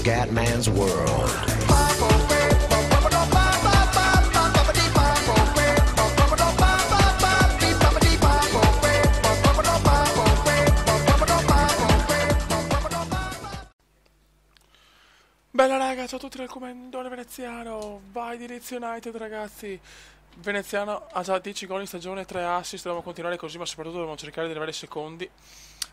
Scatman's World. Bella raga, ciao a tutti dal comandone veneziano, vai Direzio United ragazzi. Veneziano ha già 10 gol in stagione, 3 assist, dobbiamo continuare così, ma soprattutto dobbiamo cercare di arrivare secondi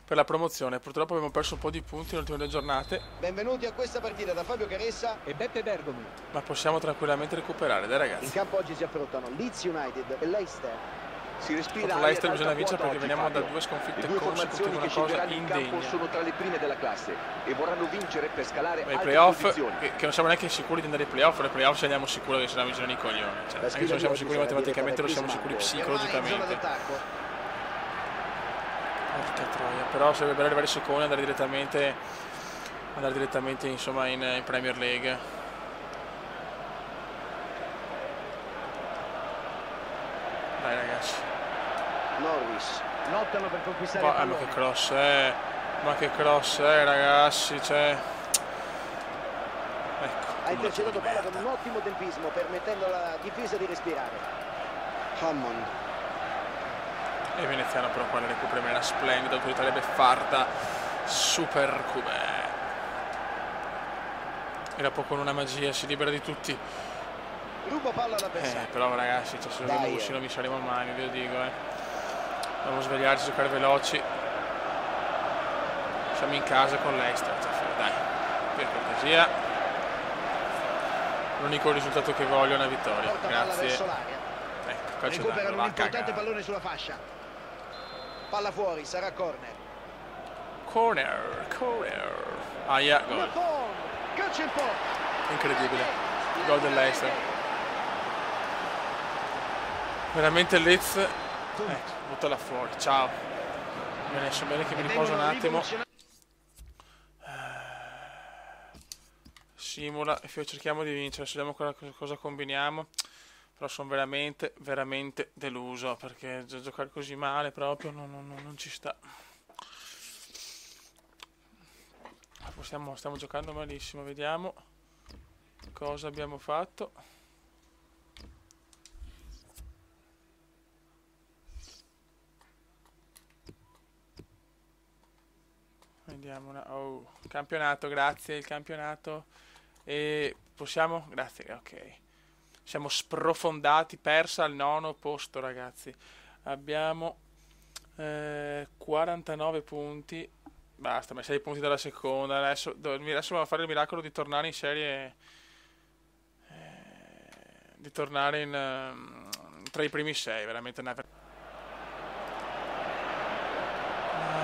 per la promozione. Purtroppo abbiamo perso un po' di punti nelle ultime 2 giornate. Benvenuti a questa partita da Fabio Caressa e Beppe Bergomi. Ma possiamo tranquillamente recuperare, dai ragazzi. In campo oggi si affrontano Leeds United e Leicester. Si respira contro Leicester bisogna vincere perché veniamo da 2 sconfitte consecutive, una cosa indegna. Sono tra le prime della classe e vorranno vincere per scalare i playoff, che non siamo neanche sicuri di andare ai playoff. Nei playoff ci andiamo sicuri che saranno vicini ai coglioni, cioè, anche se non siamo sicuri matematicamente, lo siamo sicuri psicologicamente. Porca troia, però sarebbe bello arrivare secondi e andare direttamente insomma in Premier League. Dai ragazzi. Norris lottano per conquistare il ma che cross è, ragazzi, cioè ecco, ha intercettato palla con un ottimo tempismo, permettendo alla difesa di respirare. Hammond e Veneziano però qua la recupera in maniera splendida, autorità beffarda, super cubè, e dopo con una magia si libera di tutti. Ruba palla all'avversario. Però ragazzi, cioè, se non vi saremo mai, ve lo dico, dobbiamo svegliarci, giocare veloci. Siamo in casa con Leicester, cioè, dai, per cortesia. L'unico risultato che voglio è una vittoria. Grazie. Ecco, calcio recupera un importante cagare. pallone sulla fascia. Palla fuori, sarà corner. Corner. Aia, gol. Calcio in porta. Incredibile. Gol del Leicester. Veramente Leeds. Buttala fuori, ciao. Adesso bene che mi riposo un attimo. Simula e cerchiamo di vincere. Adesso vediamo cosa combiniamo. Però sono veramente deluso, perché giocare così male proprio non ci sta. Stiamo giocando malissimo. Vediamo cosa abbiamo fatto. Vediamo campionato, grazie, il campionato. E possiamo? Grazie, ok. Siamo sprofondati, persa al 9° posto, ragazzi. Abbiamo 49 punti. Basta, ma 6 punti dalla seconda. Adesso dobbiamo fare il miracolo di tornare in serie. Di tornare tra i primi 6, veramente una.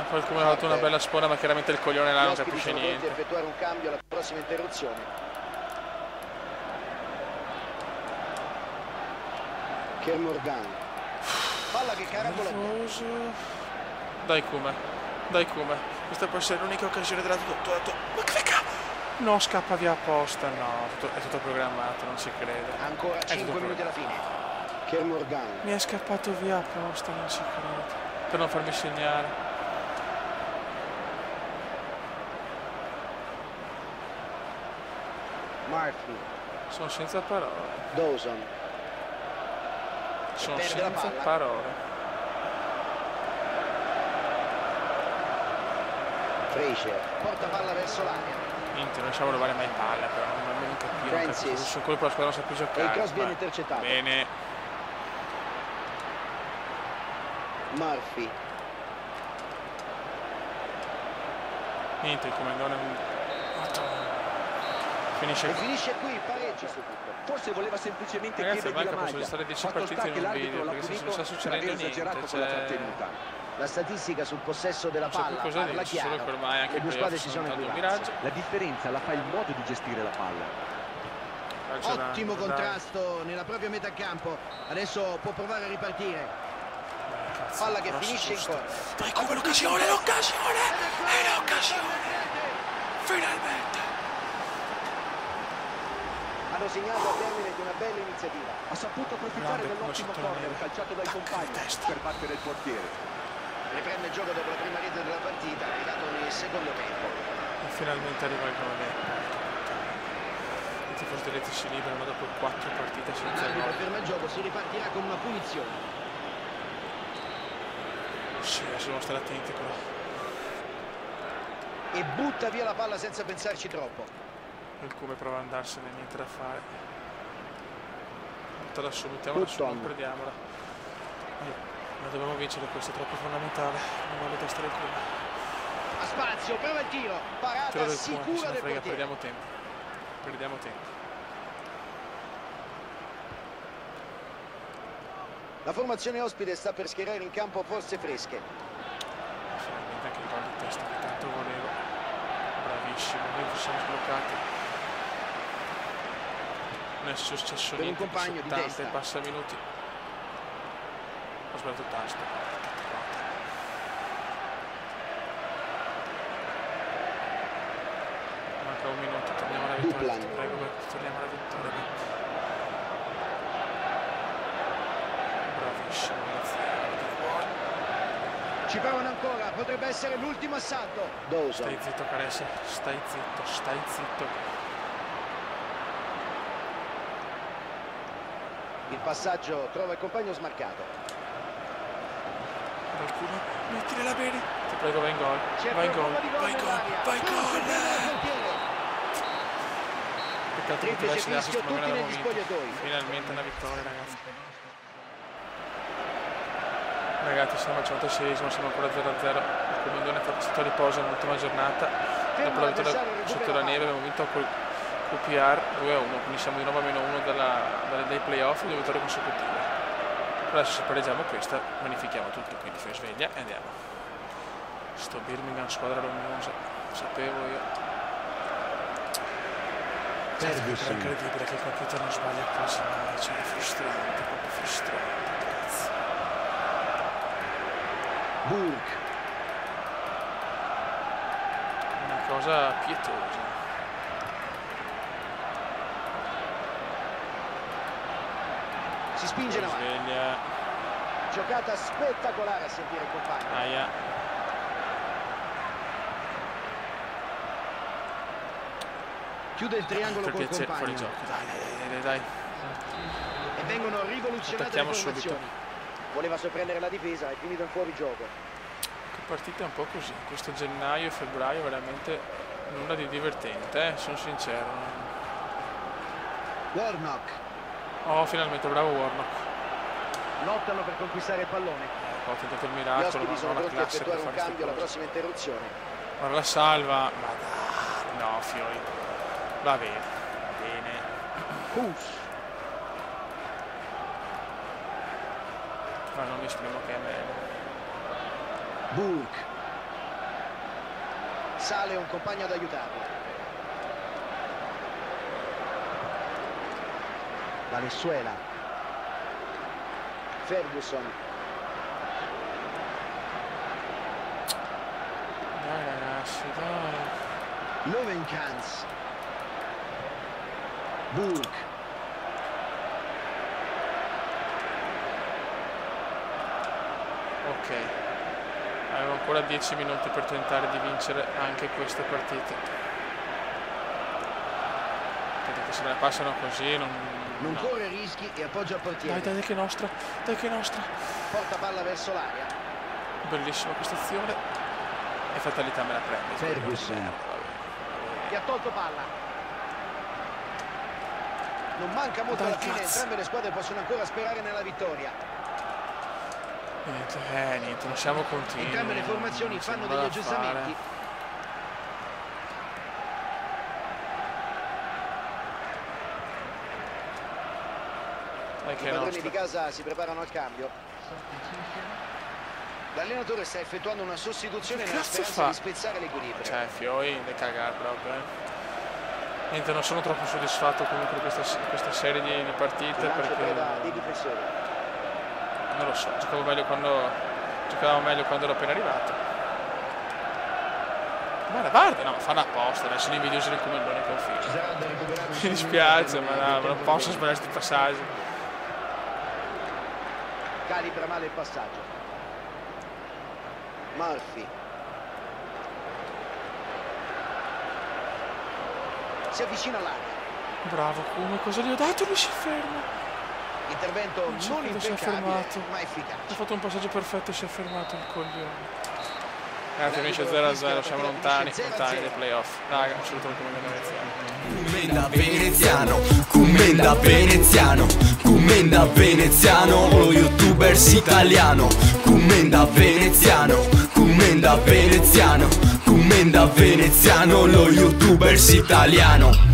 Qualcuno ha dato una bella spona, ma chiaramente il coglione là non capisce niente. Effettuare un cambio alla prossima interruzione. Kermorgan. Palla che caracola. Dai come. Questa può essere l'unica occasione della tutto. Ma che cazzo? No, scappa via apposta, no, è tutto programmato, non si crede. Ancora 5 minuti alla fine. Kermorgan. Mi è scappato via apposta, non si crede. Per non farmi segnare. Murphy. Sono senza parole. Dawson. Sono senza parole. Frazier. Porta palla verso l'area. Niente, non riusciamo a rubare mai palle, però non capivo. Sono quello che la squadra non sa più giocare. E il cross viene intercettato. Bene. Murphy. Niente, il comandone. Finisce qui, pareggi su tutto. Forse voleva semplicemente chiedergli la maglia. Possono stare 10 partite in un video, perché se non sta succedendo niente, la statistica sul possesso della palla parla chiaro. Solo che ormai anche le due squadre si sono equilibrate. La differenza la fa il modo di gestire la palla. Ottimo contrasto nella propria metà campo. Adesso può provare a ripartire. Palla che finisce in corner. Dai, come l'occasione! Finalmente! Hanno segnato al termine di una bella iniziativa. Ha saputo approfittare dell'ottimo corner calciato dai compagni per battere il portiere. Riprende il gioco dopo la prima rete della partita, arrivato nel secondo tempo. E finalmente arriva il gol. I tifosi dell'Ezio si liberano dopo 4 partite senza L'arbitro gol. ferma il gioco, si ripartirà con una punizione. Sì, adesso dobbiamo stare attenti però. E butta via la palla senza pensarci troppo. Il Come prova ad andarsene, niente da fare. La salutiamola, non perdiamola. Ma dobbiamo vincere, questo è troppo fondamentale. Non voglio testare il Come. A spazio, prova il tiro. Parata Tiro del sicura Come, se ne del frega, portiere. perdiamo tempo. Perdiamo tempo. La formazione ospite sta per schierare in campo forze fresche. Finalmente anche il gol di testa che tanto volevo. Bravissimo, noi ci siamo sbloccati. Non è successo Per un niente, compagno di 70 testa. e passa minuti. Ho sbagliato il tasto. Manca un minuto, torniamo alla vittoria. Ti prego, torniamo alla vittoria. Bravissimo, Ci provano ancora, potrebbe essere l'ultimo assalto. Dawson. stai zitto, Caressa, stai zitto, stai zitto. Il passaggio trova il compagno smarcato. Qualcuno, mettila bene. Ti prego, vai in gol. C'è Vai in gol, qualcuno di gol vai in gol, nell'aria. vai in gol. Peccato che Triplice potesse darsi fischio, ma non tutti avevamo negli vinto. spogliatoi. Finalmente una vittoria, ragazzi. Ragazzi, siamo al 106esimo, siamo ancora 0-0. Il Comandone è stato a riposo nell'ultima giornata. Dopo la vittoria sotto la neve abbiamo vinto col QPR 2-1, quindi siamo di nuovo a -1 dai playoff, 2 vittorie consecutive. Adesso se pareggiamo questa, bonifichiamo tutto, quindi fai sveglia e andiamo. Sto Birmingham, squadra luminosa, sapevo io. È incredibile che il computer non sbaglia quasi mai, cioè è frustrante, proprio frustrante, cazzo. Burke. Una cosa pietosa. Si spinge in avanti. Sveglia. Giocata spettacolare a sentire il compagno. Aia. Chiude il triangolo Per col piacere, fuori compagno. gioco, dai. E vengono rivoluzionate le Attacchiamo formazioni. Voleva sorprendere la difesa, è finito in fuorigioco. Che partita è un po' così. Questo gennaio e febbraio veramente nulla di divertente, sono sincero. Warnock. Oh, finalmente, bravo Warnock. Lottano per conquistare il pallone. Ho tentato il Gli miracolo, ospiti ma sono non ho la pronti a classe per effettuare un fare queste cambio alla cose. prossima interruzione. Ora la salva. Ma dai, no, Fiori. Va bene, va bene. Hus. Ma non mi esprimo che è meglio. Burke. Sale un compagno ad aiutarlo. Valenzuela. Ferguson. Dai ragazzi, dai. Lovenkranz. Burke. Ok. Avevo ancora 10 minuti per tentare di vincere anche queste partite. Perché se me la passano così non... Non no. corre rischi e appoggia il portiere. Dai che è nostra, dai che è nostra. Porta palla verso l'aria. Bellissima questa azione. E fatalità me la prende. Ferguson. Che ha tolto palla. Non manca molto Dai, alla fine, cazzo. entrambe le squadre possono ancora sperare nella vittoria. Niente, non siamo continui. Entrambe le formazioni non c'è fanno nulla degli da aggiustamenti. fare. Dai che I è padroni nostra. di casa si preparano al cambio. L'allenatore sta effettuando una sostituzione Che nella cazzo speranza fa? di spezzare l'equilibrio. Cioè, Fiori, le cagare proprio, Niente, non sono troppo soddisfatto comunque di questa serie di partite Il lancio perché... preda dei difensori. Non lo so, giocavamo meglio quando ero appena arrivato. Guarda, no, farla apposta, adesso sono invidiosi del Comandone che ho Ci figlio. sarà da recuperare un Mi solo dispiace, minuto ma per no, il non tempo posso di sbagliare questi passaggi. gioco. Calibra male il passaggio. Murphy. Si avvicina all'area. Bravo, come cosa gli ho dato? Lui si ferma. Intervento non Si è impeccabile, fermato. ma efficace. Ha fatto un passaggio perfetto e si è fermato il coglione. Finisce 0-0, siamo lontani dai playoff. Raga, un saluto come veneziano. Commenda veneziano, commenda veneziano, lo youtubers italiano. Commenda veneziano, commenda veneziano, commenda veneziano, lo youtubers italiano.